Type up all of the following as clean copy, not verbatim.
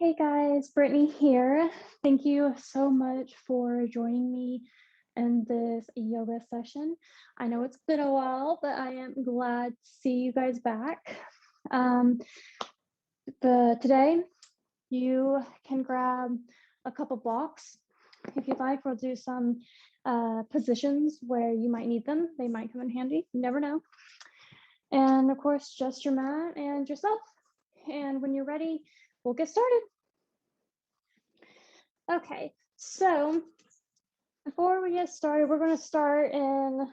Hey guys, Brittany here. Thank you so much for joining me in this yoga session. I know it's been a while, but I am glad to see you guys back. Today, you can grab a couple blocks. If you'd like, we'll do some positions where you might need them. They might come in handy, you never know. And of course, just your mat and yourself. And when you're ready, we'll get started. Okay, so before we get started, we're going to start in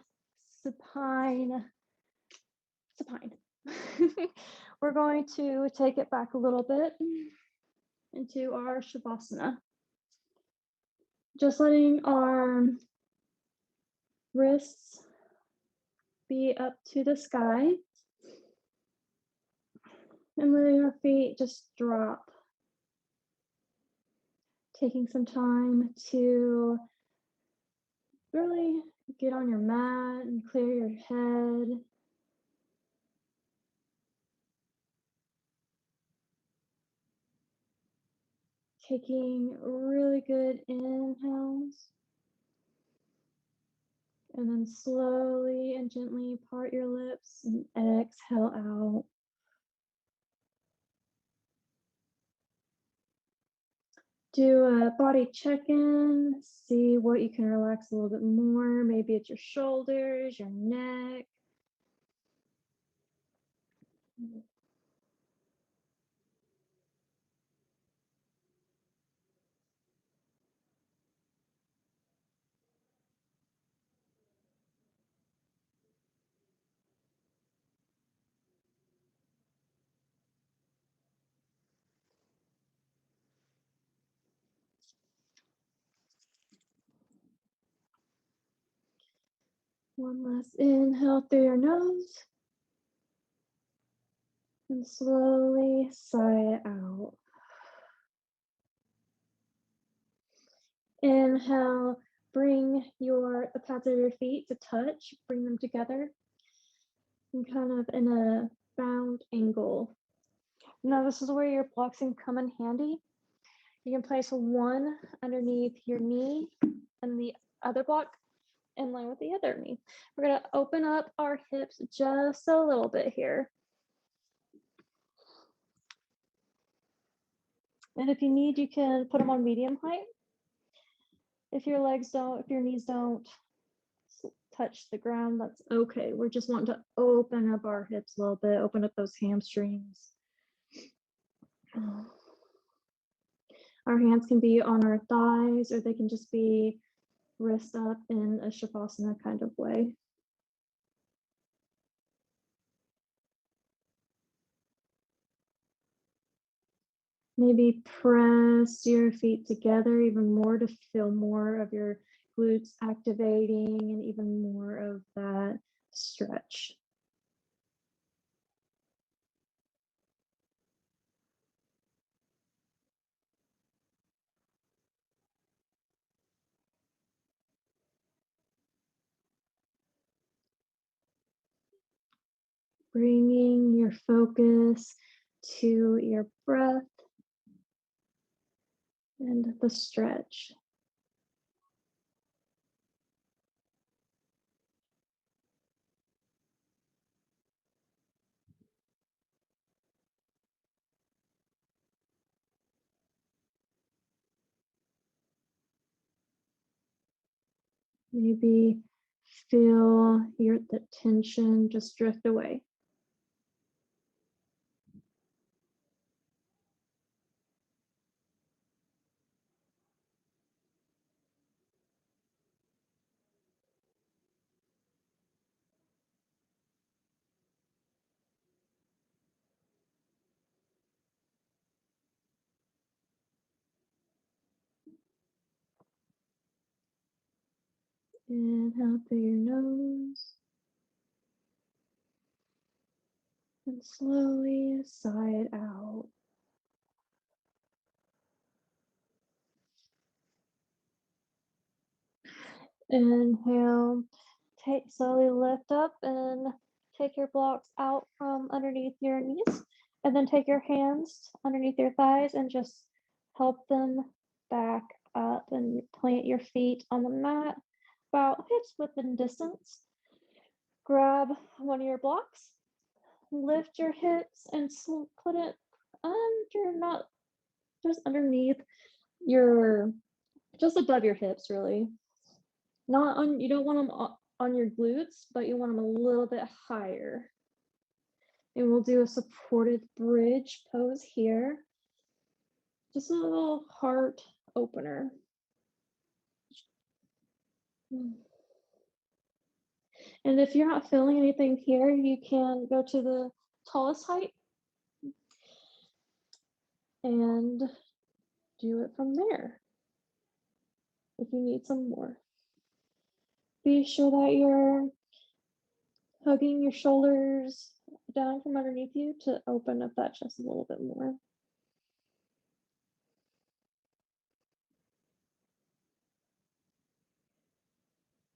supine. We're going to take it back a little bit into our Shavasana. Just letting our wrists be up to the sky and letting our feet just drop. Taking some time to really get on your mat and clear your head. Taking really good inhales. And then slowly and gently part your lips and exhale out. Do a body check-in, see what you can relax a little bit more. Maybe it's your shoulders, your neck. One last inhale through your nose. And slowly sigh it out. Inhale, bring the pads of your feet to touch, bring them together. And kind of in a bound angle. Now this is where your blocks can come in handy. You can place one underneath your knee and the other block in line with the other knee. We're going to open up our hips just a little bit here. And if you need, you can put them on medium height. If your knees don't touch the ground, that's okay. We're just wanting to open up our hips a little bit, open up those hamstrings. Our hands can be on our thighs, or they can just be wrist up in a Shavasana kind of way. Maybe press your feet together even more to feel more of your glutes activating and even more of that stretch. Bringing your focus to your breath and the stretch. Maybe feel the tension just drift away. Inhale through your nose. And slowly sigh it out. Inhale, slowly lift up and take your blocks out from underneath your knees. And then take your hands underneath your thighs and just help them back up and plant your feet on the mat about hips width and distance. Grab one of your blocks, lift your hips and put it under, not just underneath your, just above your hips, really. Not on, you don't want them on your glutes, but you want them a little bit higher. And we'll do a supported bridge pose here. Just a little heart opener. And if you're not feeling anything here, you can go to the tallest height and do it from there if you need some more. Be sure that you're hugging your shoulders down from underneath you to open up that chest a little bit more.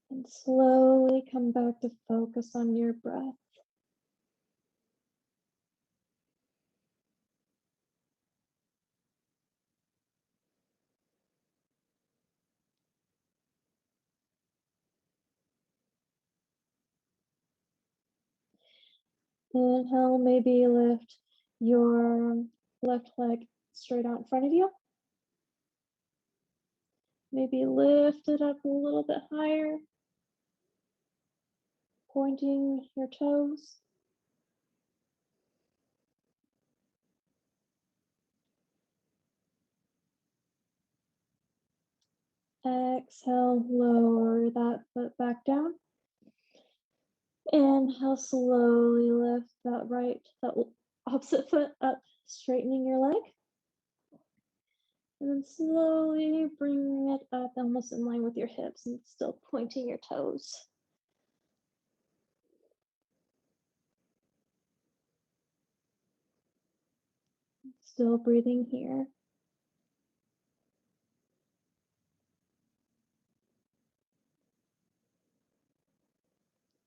And slowly come back to focus on your breath. Inhale, maybe lift your left leg straight out in front of you. Maybe lift it up a little bit higher, pointing your toes. Exhale, lower that foot back down. Inhale, slowly lift that opposite foot up, straightening your leg. And then slowly bring it up almost in line with your hips and still pointing your toes. Still breathing here.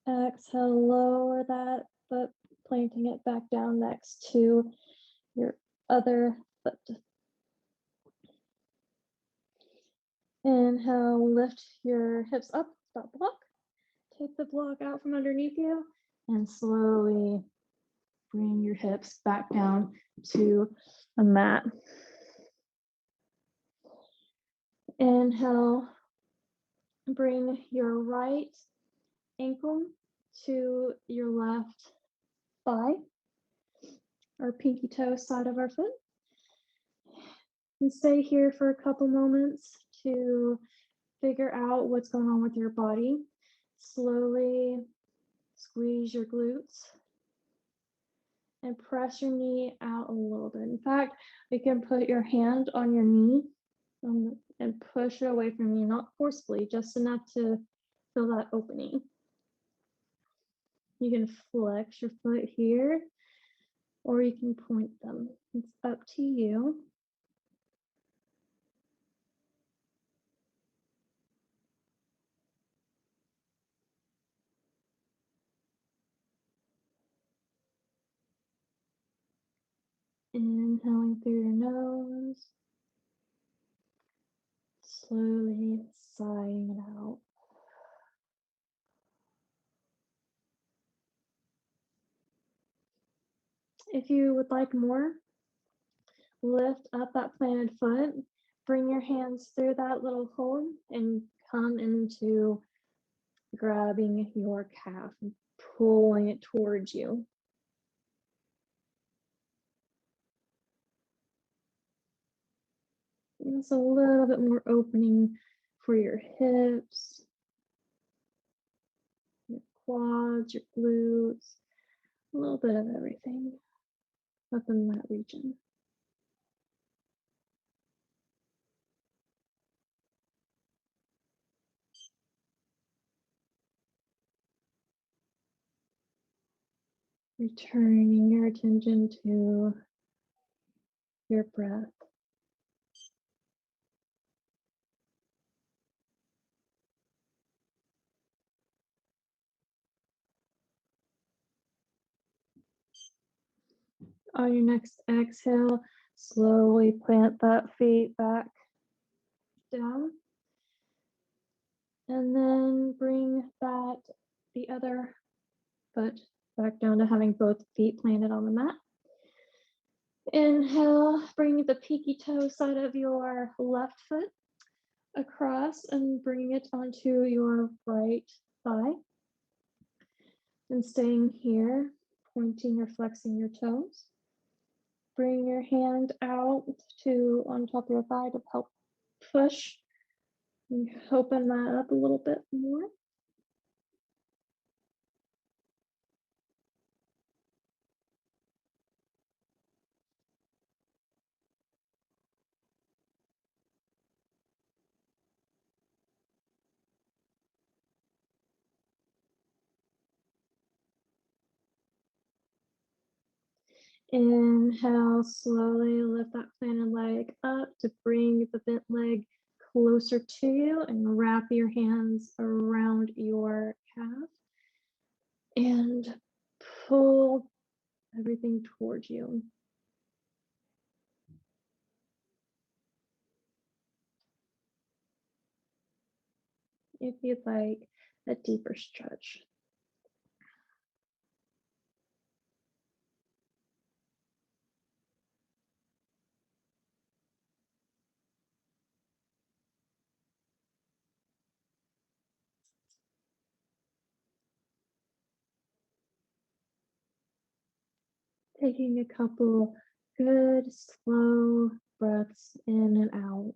Exhale, lower that foot, planting it back down next to your other foot. Inhale, lift your hips up, that block. Take the block out from underneath you and slowly bring your hips back down to a mat. Inhale, bring your right ankle to your left thigh, or pinky toe side of our foot. And stay here for a couple moments to figure out what's going on with your body. Slowly squeeze your glutes and press your knee out a little bit. In fact, you can put your hand on your knee and push it away from you, not forcefully, just enough to feel that opening. You can flex your foot here, or you can point them. It's up to you. Inhaling through your nose, slowly sighing it out. If you would like more, lift up that planted foot, bring your hands through that little hole and come into grabbing your calf and pulling it towards you. And it's a little bit more opening for your hips, your quads, your glutes, a little bit of everything up in that region. Returning your attention to your breath. On your next exhale, Slowly plant that feet back down. And then bring the other foot back down to having both feet planted on the mat. Inhale, bring the pinky toe side of your left foot across and bring it onto your right thigh. And staying here, pointing or flexing your toes. Bring your hand out to on top of your thigh to help push and open that up a little bit more. Inhale, slowly lift that planted leg up to bring the bent leg closer to you and wrap your hands around your calf and pull everything towards you. If you'd like a deeper stretch. Taking a couple good, slow breaths in and out.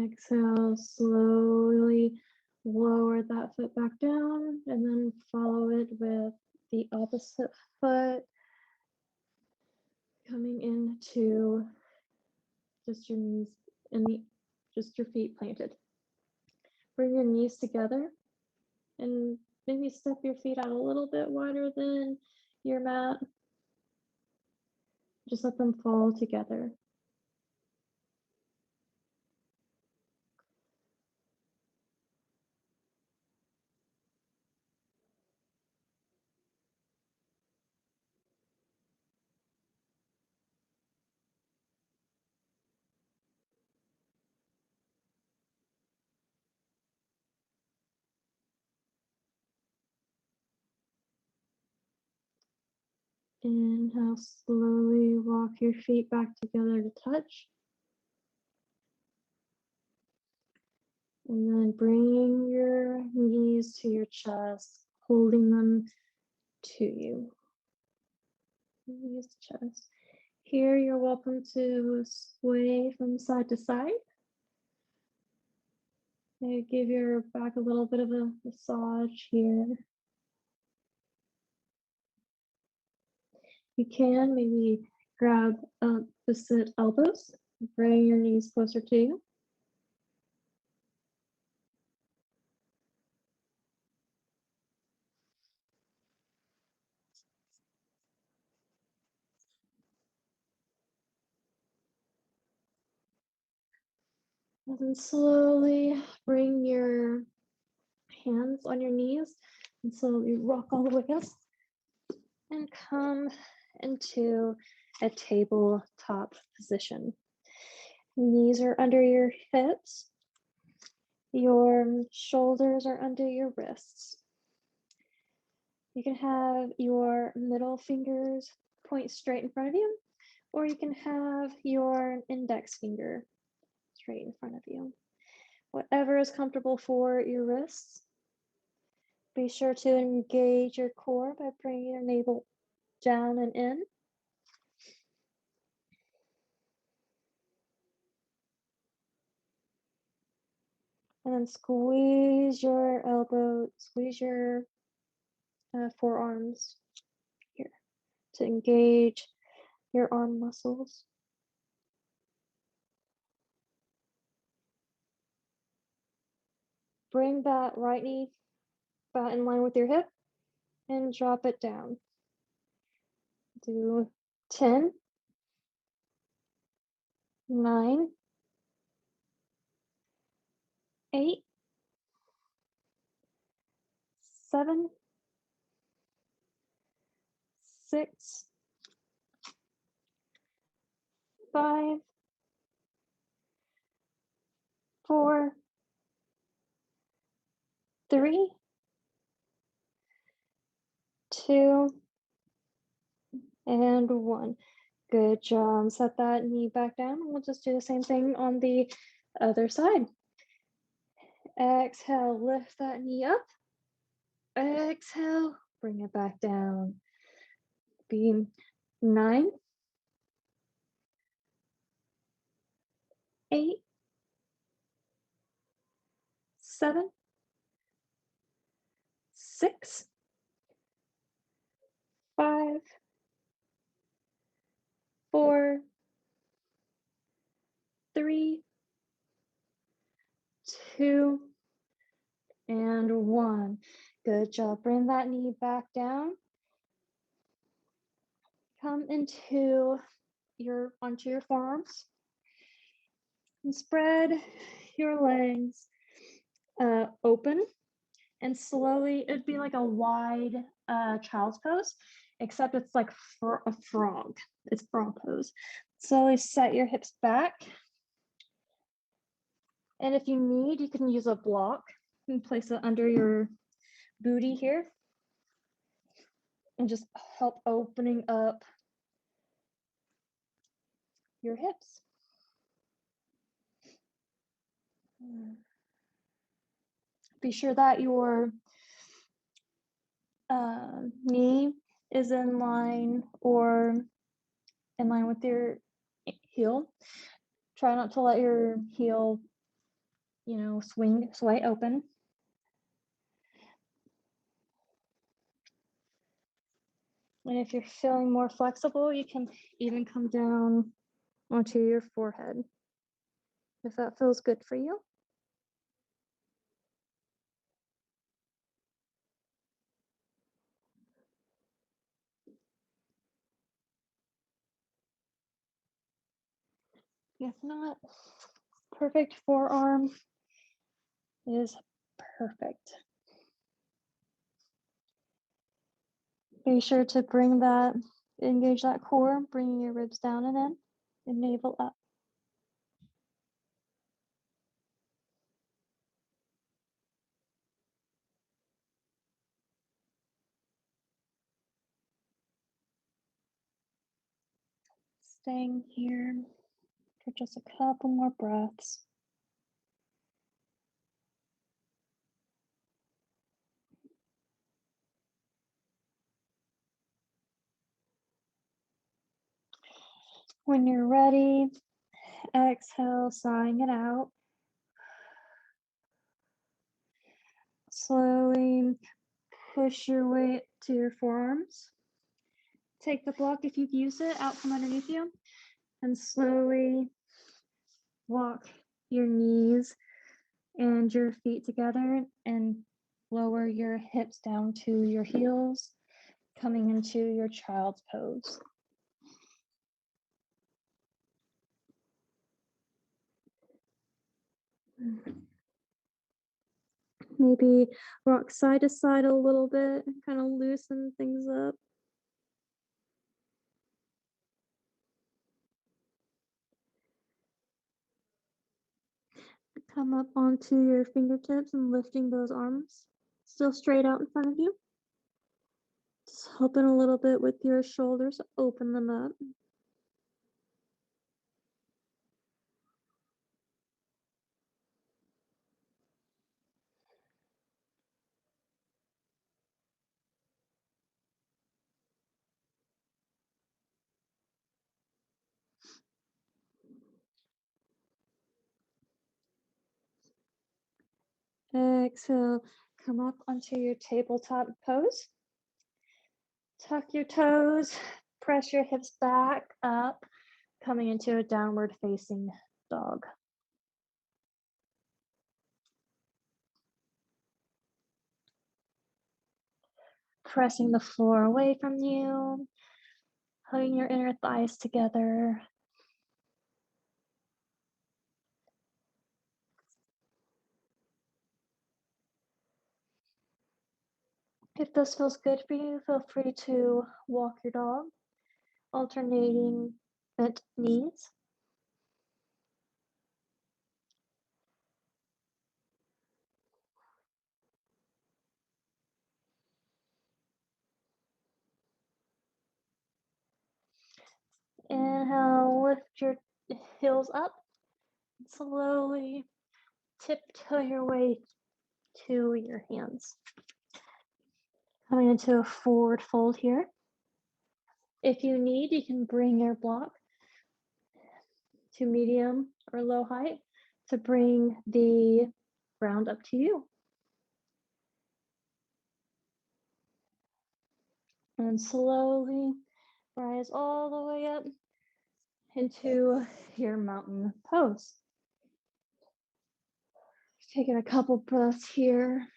Exhale, slowly lower that foot back down and then follow it with the opposite foot coming into just your knees and just your feet planted. Bring your knees together and maybe step your feet out a little bit wider than your mat. Just let them fall together. Inhale, slowly walk your feet back together to touch. And then bring your knees to your chest, holding them to you. Knees to chest. Here, you're welcome to sway from side to side. Maybe give your back a little bit of a massage here. You can maybe grab opposite elbows, bring your knees closer to you. And then slowly bring your hands on your knees and slowly rock all the way up and come into a tabletop position. Knees are under your hips. Your shoulders are under your wrists. You can have your middle fingers point straight in front of you, or you can have your index finger straight in front of you. Whatever is comfortable for your wrists. Be sure to engage your core by bringing your navel down and in. And then squeeze your elbow, squeeze your forearms here to engage your arm muscles. Bring that right knee about in line with your hip and drop it down. Do 10, 9, 8, 7, 6, 5, 4, 3, 2, and 1. Good job. Set that knee back down. We'll just do the same thing on the other side. Exhale, lift that knee up. Exhale, bring it back down. Be 9, 8, 7, 6, 5, 4, 3, 2, and 1. Good job. Bring that knee back down. Come onto your forearms. And spread your legs open, and slowly, it'd be like a wide child's pose, except it's like for a frog. It's frog pose. Slowly set your hips back. And if you need, you can use a block and place it under your booty here and just help opening up your hips. Be sure that your knee is in line with your heel. Try not to let your heel, sway open. And if you're feeling more flexible, you can even come down onto your forehead, if that feels good for you. If not, perfect forearm is perfect. Be sure to engage that core, bringing your ribs down and in, and navel up. Staying here for just a couple more breaths. When you're ready, exhale, sighing it out. Slowly push your weight to your forearms. Take the block, if you've used it, out from underneath you, and slowly walk your knees and your feet together and lower your hips down to your heels, coming into your child's pose. Maybe rock side to side a little bit, kind of loosen things up. Come up onto your fingertips and lifting those arms still straight out in front of you. Just helping a little bit with your shoulders, open them up. Exhale, come up onto your tabletop pose. Tuck your toes, press your hips back up, coming into a downward facing dog. Pressing the floor away from you, hugging your inner thighs together. If this feels good for you, feel free to walk your dog, alternating bent knees. Inhale, lift your heels up. Slowly tiptoe your way to your hands. Coming into a forward fold here. If you need, you can bring your block to medium or low height to bring the ground up to you. And slowly rise all the way up into your mountain pose. Taking a couple breaths here.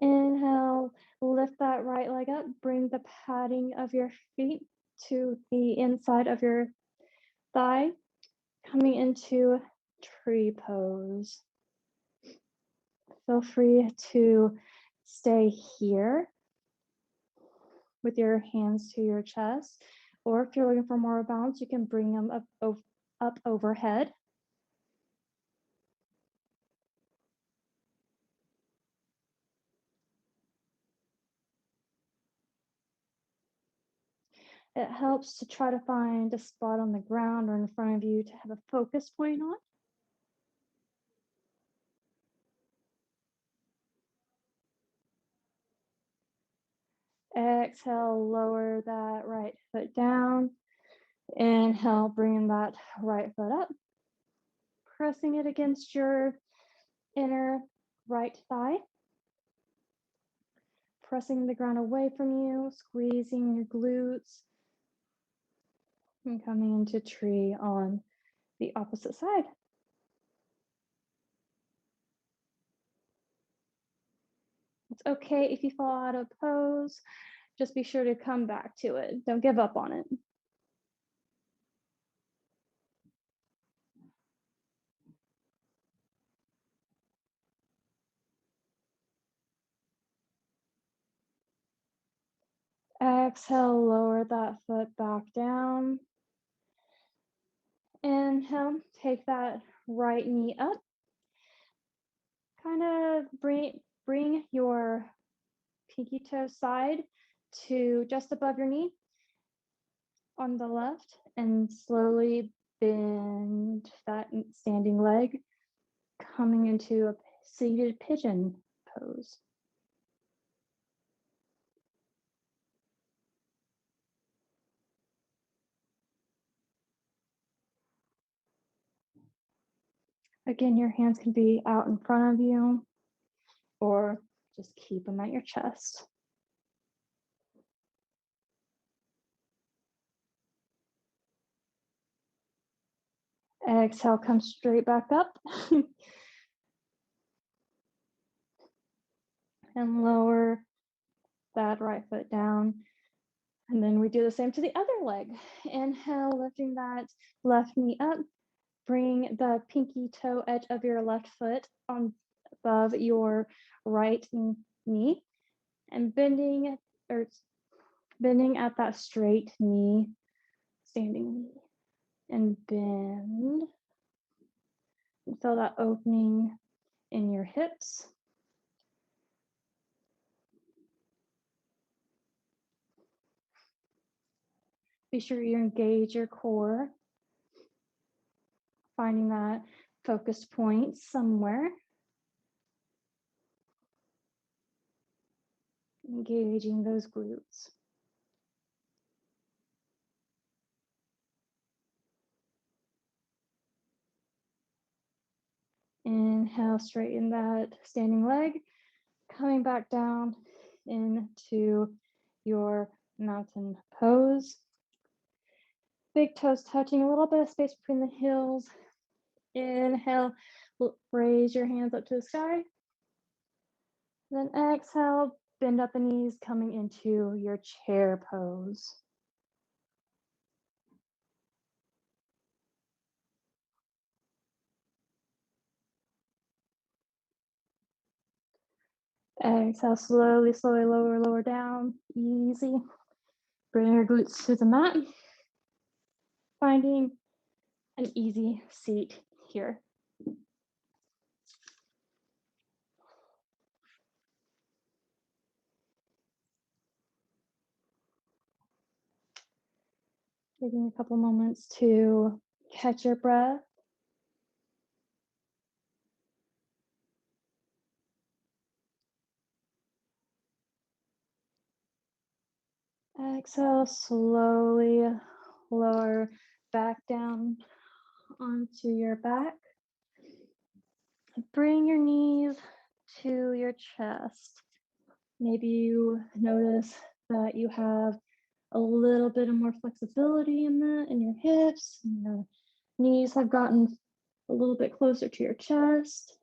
Inhale, lift that right leg up, bring the padding of your feet to the inside of your thigh, coming into tree pose. Feel free to stay here with your hands to your chest, or if you're looking for more balance, you can bring them up overhead. It helps to try to find a spot on the ground or in front of you to have a focus point on. Exhale, lower that right foot down. Inhale, bringing that right foot up. Pressing it against your inner right thigh. Pressing the ground away from you, squeezing your glutes. And coming into tree on the opposite side. It's okay if you fall out of pose. Just be sure to come back to it. Don't give up on it. Exhale, lower that foot back down. Inhale, take that right knee up. Kind of bring your pinky toe side to just above your knee on the left and slowly bend that standing leg, coming into a seated pigeon pose. Again, your hands can be out in front of you or just keep them at your chest. Exhale, come straight back up. And lower that right foot down. And then we do the same to the other leg. Inhale, lifting that left knee up. Bring the pinky toe edge of your left foot on above your right knee and bending at that straight knee, standing knee, and bend. And feel that opening in your hips. Be sure you engage your core, finding that focused point somewhere. Engaging those glutes. Inhale, straighten that standing leg, coming back down into your mountain pose. Big toes touching, a little bit of space between the heels. Inhale, raise your hands up to the sky. Then exhale, bend at the knees, coming into your chair pose. Exhale, slowly, slowly, lower down, easy. Bring your glutes to the mat. Finding an easy seat here. Taking a couple moments to catch your breath. Exhale, slowly lower back down onto your back. Bring your knees to your chest. Maybe you notice that you have a little bit of more flexibility in your hips. And your knees have gotten a little bit closer to your chest.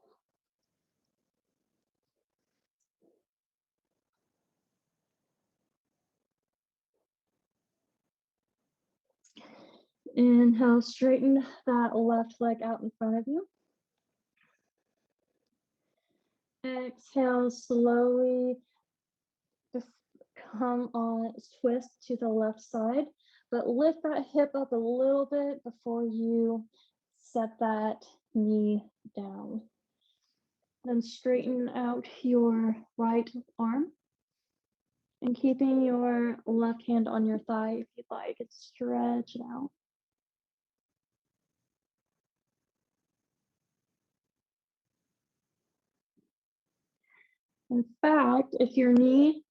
Inhale, straighten that left leg out in front of you. Exhale, slowly come on, twist to the left side, but lift that hip up a little bit before you set that knee down. Then straighten out your right arm and keeping your left hand on your thigh if you'd like, and stretch it out. In fact, if your knee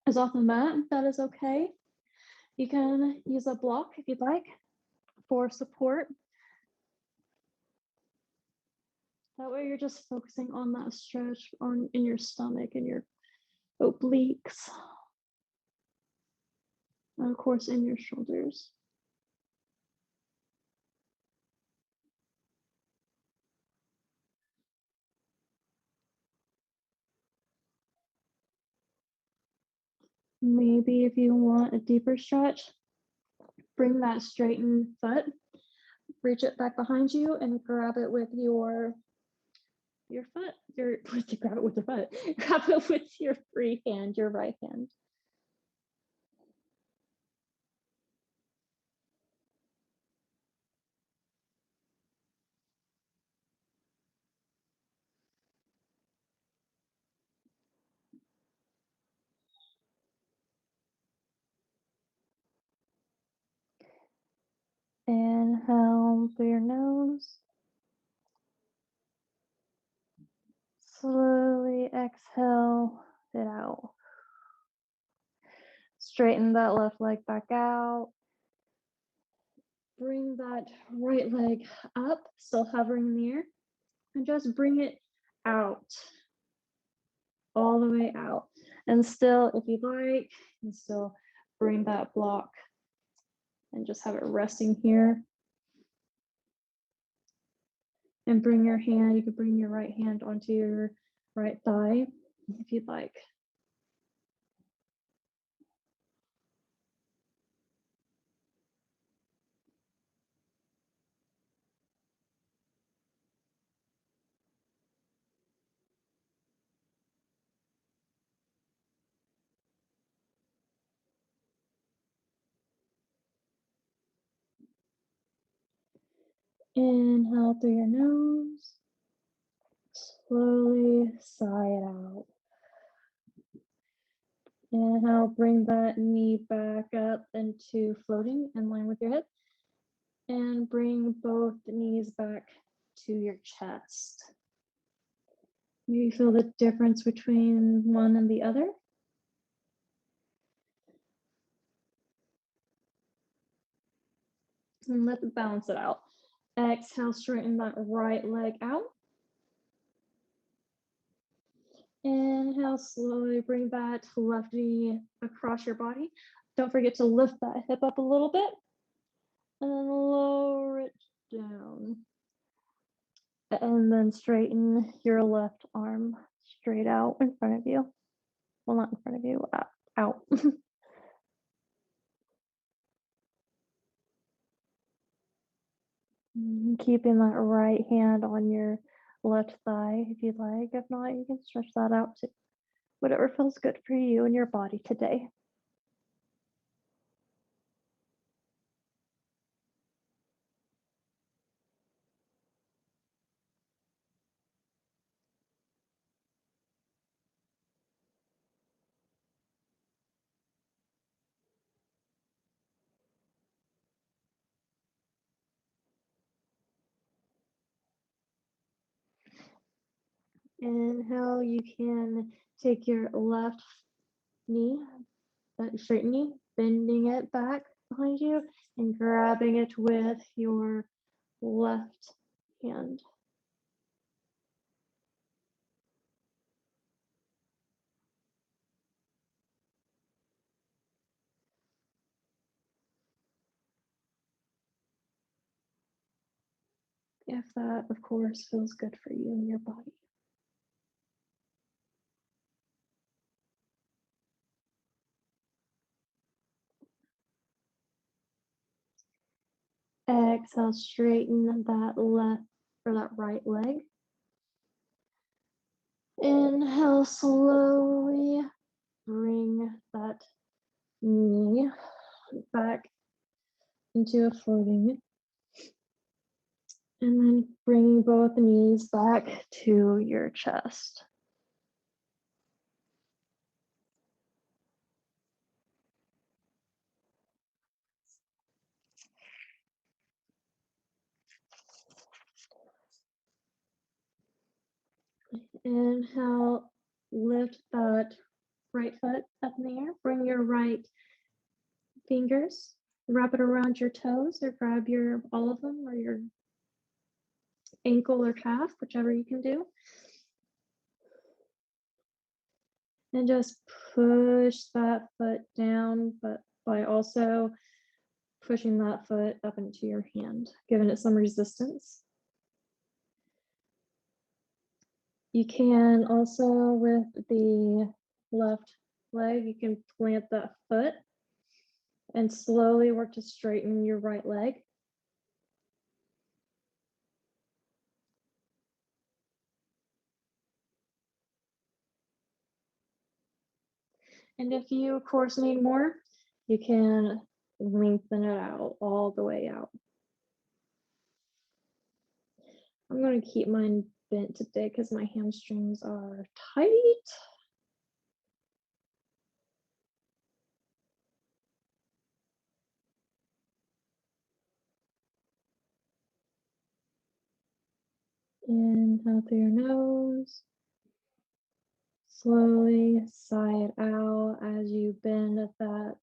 is off the mat, that is okay. You can use a block if you'd like for support. That way you're just focusing on that stretch in your stomach and your obliques. And of course in your shoulders. Maybe if you want a deeper stretch, bring that straightened foot, reach it back behind you and grab it with your foot, grab it with the foot, grab it with your free hand, your right hand. Inhale through your nose. Slowly exhale it out. Straighten that left leg back out. Bring that right leg up, still hovering in the air, and just bring it out, all the way out. And still, if you'd like, you can still bring that block and just have it resting here. And bring your hand, you could bring your right hand onto your right thigh if you'd like. Inhale through your nose. Slowly sigh it out. Inhale, bring that knee back up into floating in line with your hip. And bring both knees back to your chest. Maybe feel the difference between one and the other. And let it balance it out. Exhale, straighten that right leg out. Inhale, slowly bring that left knee across your body. Don't forget to lift that hip up a little bit. And then lower it down. And then straighten your left arm straight out in front of you. Well, not in front of you, out. Keeping that right hand on your left thigh if you'd like. If not, you can stretch that out too. whatever feels good for you and your body today. Inhale, you can take your left knee, that straight knee, bending it back behind you and grabbing it with your left hand. If that, of course, feels good for you and your body. Exhale, straighten that left or that right leg. Inhale, slowly bring that knee back into a floating. And then bring both knees back to your chest. Inhale, lift that right foot up in the air. Bring your right fingers, wrap it around your toes or grab all of them or your ankle or calf, whichever you can do. And just push that foot down, but by also pushing that foot up into your hand, giving it some resistance. You can also, with the left leg, you can plant that foot and slowly work to straighten your right leg. And if you, of course, need more, you can lengthen it out all the way out. I'm going to keep mine bent today because my hamstrings are tight. Inhale through your nose. Slowly sigh it out as you bend at that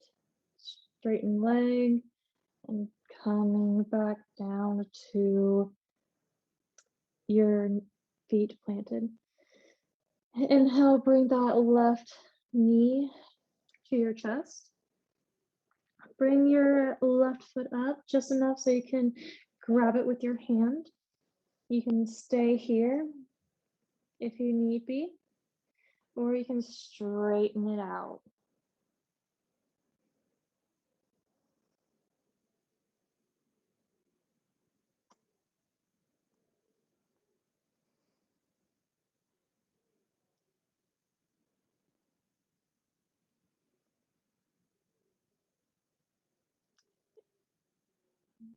straightened leg and coming back down to your feet planted. Inhale, bring that left knee to your chest. Bring your left foot up just enough so you can grab it with your hand. You can stay here if you need be, or you can straighten it out.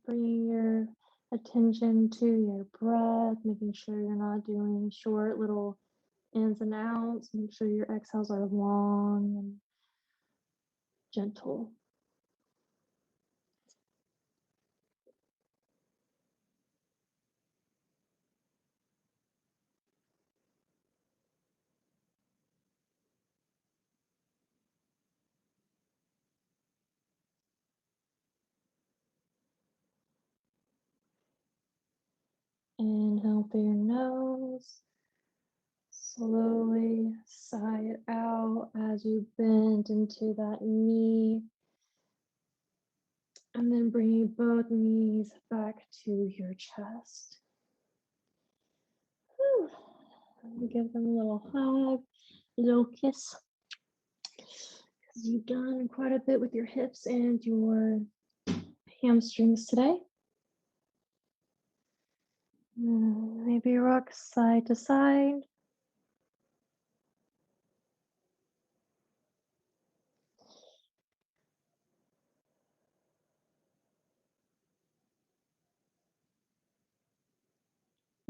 Bringing your attention to your breath, making sure you're not doing short little ins and outs. Make sure your exhales are long and gentle. Inhale through your nose. Slowly sigh it out as you bend into that knee. And then bringing both knees back to your chest. Whew. Give them a little hug, a little kiss. Because you've done quite a bit with your hips and your hamstrings today. Maybe rock side to side.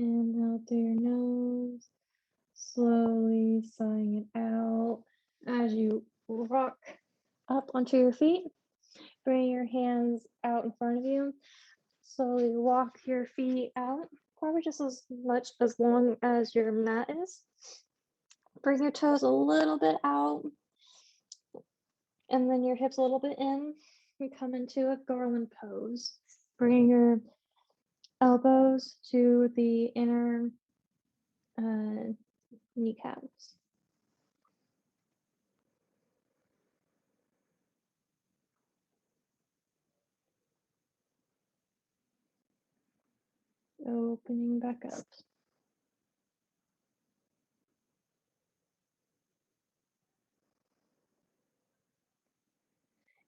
Inhale through your nose, slowly sighing it out. As you rock up onto your feet, bring your hands out in front of you. Slowly walk your feet out, probably just as much as long as your mat is. Bring your toes a little bit out, and then your hips a little bit in. You come into a Garland Pose. Bring your elbows to the inner kneecaps. Opening back up.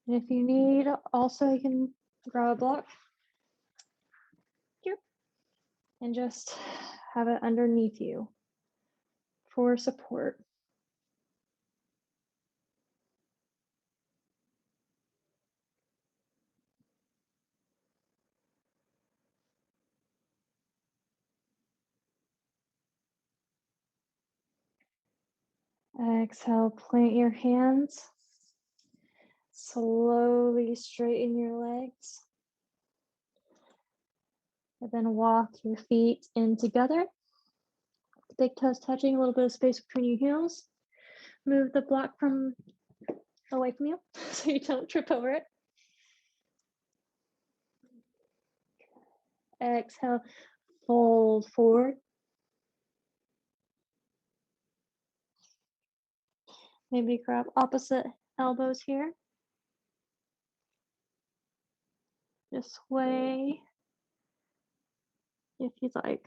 And if you need, also you can grab a block here and just have it underneath you for support. Exhale, plant your hands. Slowly straighten your legs. And then walk your feet in together. Big toes touching, a little bit of space between your heels. Move the block from away from you so you don't trip over it. Exhale, fold forward. Maybe grab opposite elbows here. Just sway if you'd like.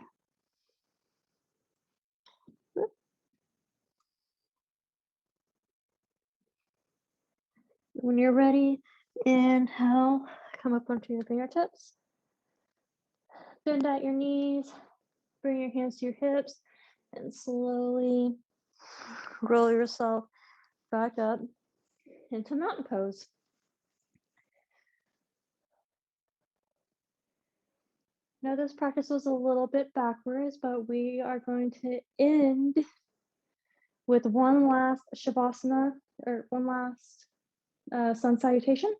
When you're ready, inhale, come up onto your fingertips. Bend at your knees, bring your hands to your hips, and slowly roll yourself back up into mountain pose. Now this practice was a little bit backwards, but we are going to end with one last Shavasana, or one last sun salutation,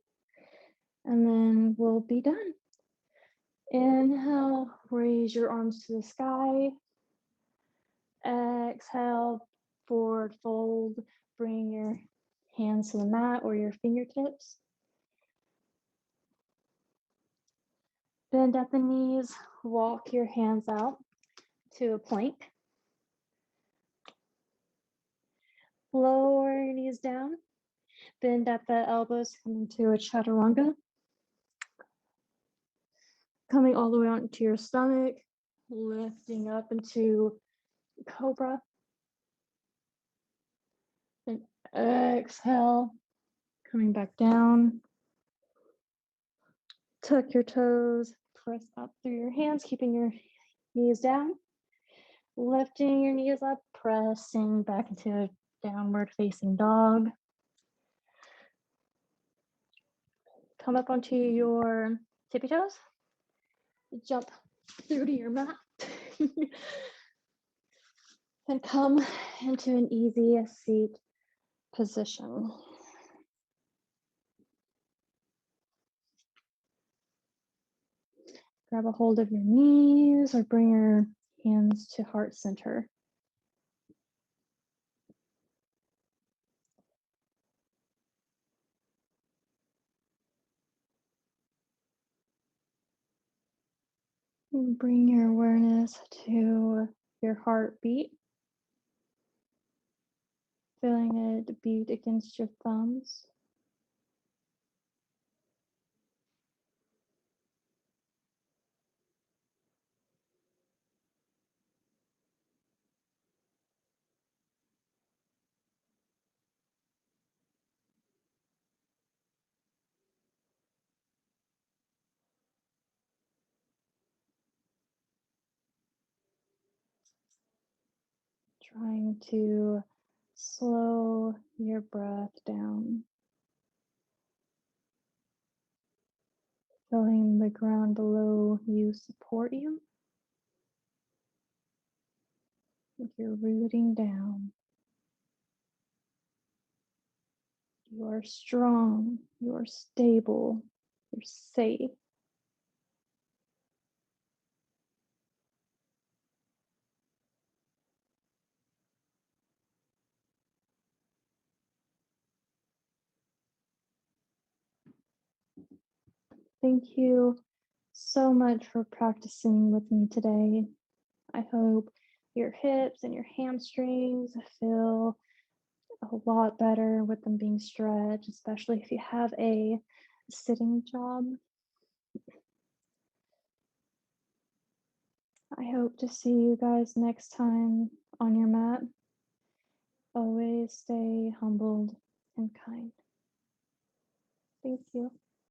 and then we'll be done. Inhale, raise your arms to the sky. Exhale, forward fold, bring your hands to the mat or your fingertips. Bend at the knees, walk your hands out to a plank. Lower your knees down, bend at the elbows, come into a chaturanga. Coming all the way out into your stomach, lifting up into cobra. And exhale, coming back down. Tuck your toes, press up through your hands, keeping your knees down. Lifting your knees up, pressing back into a downward facing dog. Come up onto your tippy toes. Jump through to your mat. And come into an easy seat position. Grab a hold of your knees or bring your hands to heart center. And bring your awareness to your heartbeat. Feeling it beat against your thumbs. Trying to slow your breath down. Feeling the ground below you support you. Like you're rooting down. You are strong. You are stable. You're safe. Thank you so much for practicing with me today. I hope your hips and your hamstrings feel a lot better with them being stretched, especially if you have a sitting job. I hope to see you guys next time on your mat. Always stay humbled and kind. Thank you.